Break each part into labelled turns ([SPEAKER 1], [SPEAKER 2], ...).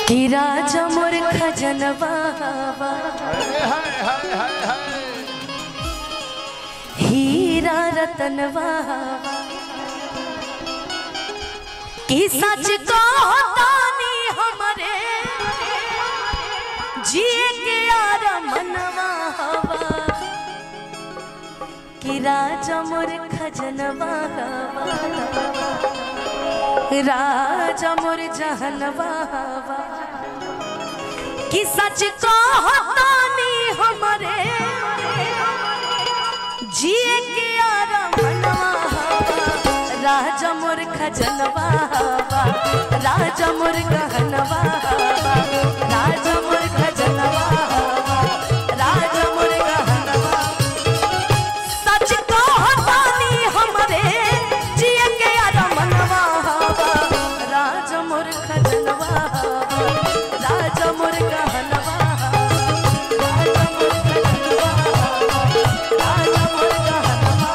[SPEAKER 1] हीरा जमुर खजनवा हीरा रतनवा की सच को तानी हमरे जिए के यार मनवा की राजा मोर खजनवा राजा मोर जहनवा कि सच को तानी हमरे जिए के यार मनवा राजा मोर खजनवा राजा मोर गहनवा राजा मोर खजनवा राजा मोर गहनवा सच को तानी हमरे जिए के यार मनवा राजा मोर खजनवा राजा मोर गहनवा राजा मोर खजनवा राजा मोर गहनवा।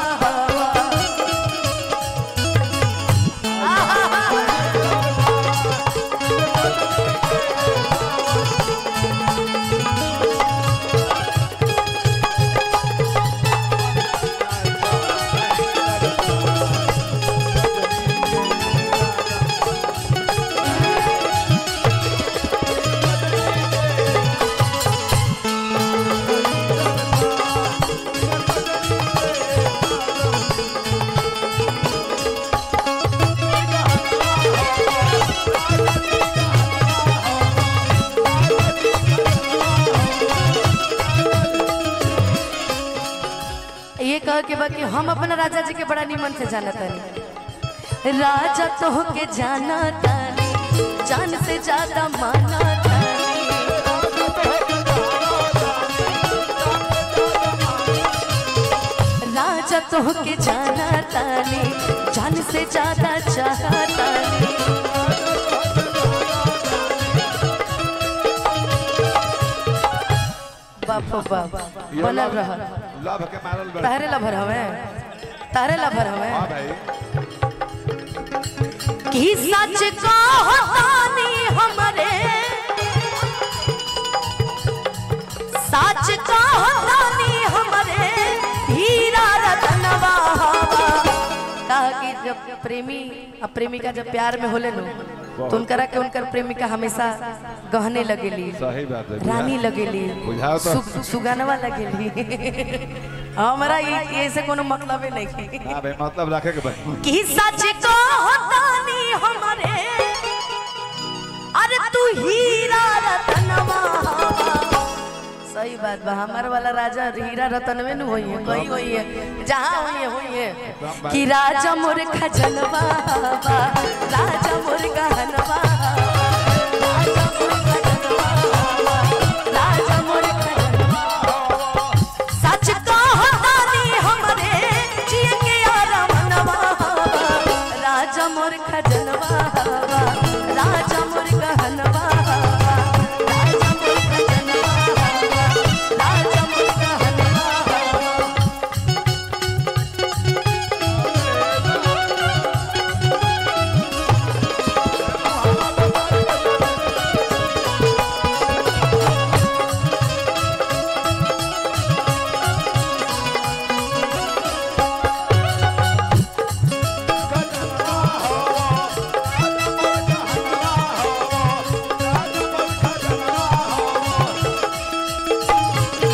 [SPEAKER 1] ये कह के बाकी हम अपना राजा जी के बड़ा निमन से जाना तानी राजा तो के जाना तानी जान से ज्यादा माना तानी राजा तो के जाना तानी जान से ज्यादा चाहता तानी बाप बाप बनल रहा
[SPEAKER 2] लव के मारल बड़
[SPEAKER 1] तारे लभर हवे
[SPEAKER 2] हां भाई
[SPEAKER 1] की सच को तानी हमरे सच को तानी हमरे हीरा रतनवा कहा कि जब प्रेमी और प्रेमिका जब प्यार में होले नो तो उनकरा के उनकर प्रेमिका हमेशा गहने लगेली
[SPEAKER 2] सही बात है
[SPEAKER 1] रानी लगेली
[SPEAKER 2] बुझाओ तो
[SPEAKER 1] सुगनवा लगेली हमरा ये से कोनो मतलब नहीं है
[SPEAKER 2] हां भाई मतलब रखे के भाई
[SPEAKER 1] कि सच को तानी हमरे अरे तू हीरा रतनवा सही बात बा हमार वाला राजा हीरा रतन में न होई है कहीं होई है जहां होई है कि राजा मोर खजनवा राजा मोर गहनवा राजा मोर खजनवा राजा मोर खजनवा सच को तानी हमरे जिए के यार मनवा राजा मोर खजनवा राजा मोर गहनवा राजा मोर खजनवा राजा मोर गहनवा।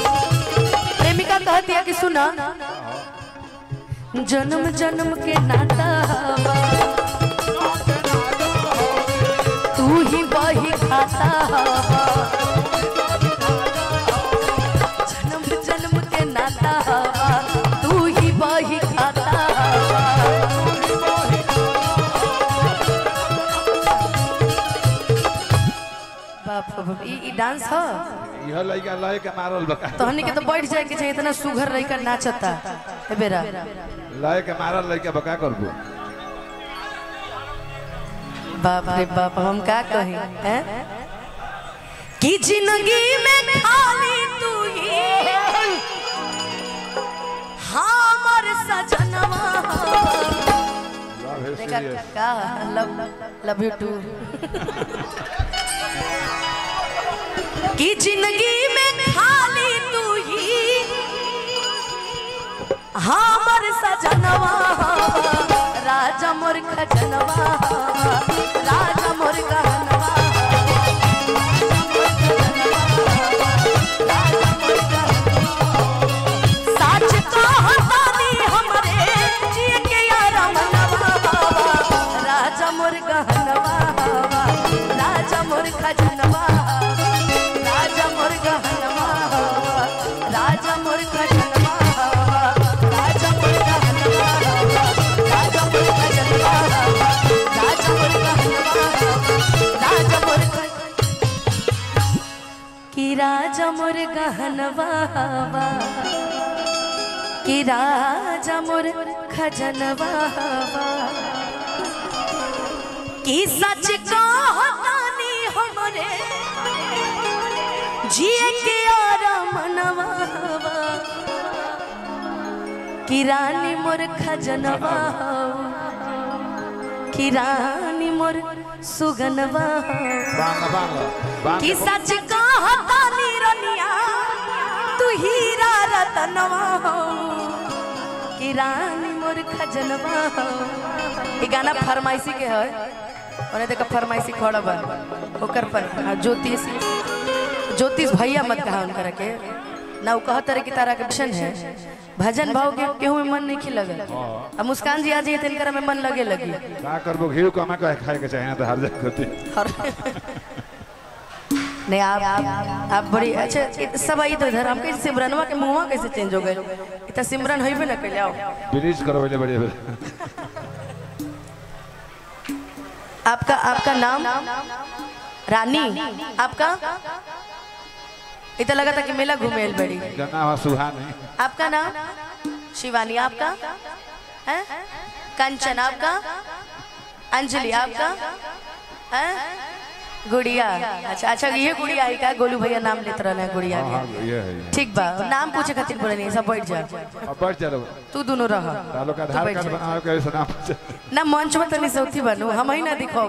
[SPEAKER 1] प्रेमिका कहती है कि सुना जन्म जन्म के नाता हवा तू ही वही खाता हवा जन्म जन्म के नाता हवा तू ही वही खाता हवा बाप बाप ई डांस ह
[SPEAKER 2] यह लइका लय के मारल बका
[SPEAKER 1] तहनी के तो बैठ जाए के चाहिए इतना सुघर लइका नाचता ए बेरा
[SPEAKER 2] लय के मारल लइका बका करबो
[SPEAKER 1] बाप रे बाप हम का कही हैं कि जिंदगी में खाली तू ही हमर सजनवा देखा का लव यू टू कि जिंदगी में खाली तू ही हमर सजनवा राजा मोर खजनवा राजा मोर गहनवा साच कहतानी हमरे जिए के यार मनवा राजा मोर गहनवा राजा मोर खजनवा राजा मोर गहनवा राजा मोर खजनवा राजा मोर गहनवा राजा मोर खजनवा राजा मोर गहनवा राजा मोर कि राजा मोर गहनवा कि राजा मोर खजनवा कि सच कहतानी हमरे जिए के मनवा कि रानी मोर खजनवा कि रानी मोर सुगनवा कि सच कहतानी रनिया तू हीरा रतनवा कि रानी मोर खजनवा। ये गाना फरमाइशी के है उन्हें देखा फरमाइशी खड़ा बा ओकर पर ज्योतिष भैया मत कहा उनकर के ना वो कह तरह की तारा के भजन है भजन भाव के केहू में मन नहीं लगल अब मुस्कान जी आ जाइए तिनकर में मन लगे लगी
[SPEAKER 2] का करबो घी को हमें खाए के चाहिए तो हर जगह होती
[SPEAKER 1] नहीं आप बड़ी अच्छा सब आई तो इधर हम कैसे सिमरनवा के मुंहवा कैसे चेंज हो गए इतना सिमरन होइबे ना कइले आओ
[SPEAKER 2] ब्लीच करो पहले बढ़िया
[SPEAKER 1] आपका आपका नाम रानी आपका इतना लगा था कि मेला घूमेल बड़ी
[SPEAKER 2] नाम सुहानी
[SPEAKER 1] आपका नाम शिवानी आपका है कंचन आपका अंजलि आपका है गुड़िया अच्छा अच्छा ये गुड़िया आई का गोलू भैया नाम लेते रहना है गुड़िया के ठीक बा नाम पूछे खातिर बोले नहीं सब बैठ जा
[SPEAKER 2] बैठ जा
[SPEAKER 1] तू दोनों रह
[SPEAKER 2] तालो का आधार कार्ड बनाओ के ऐसा नाम
[SPEAKER 1] ना मंच में तनी सौथी बनू हम ही ना दिखो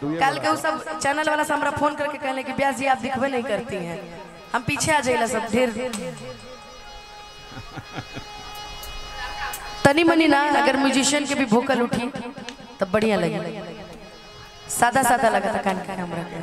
[SPEAKER 1] कल के सब चैनल वाला से हमरा फोन करके कहले कि ब्यास जी आप दिखबे नहीं करती हैं हम पीछे आ जाइला सब ढेर तनी मनी ना अगर म्यूजिशियन के भी भोकल उठी तब बढ़िया लगे सादा सादा लगा था कान का हमरा के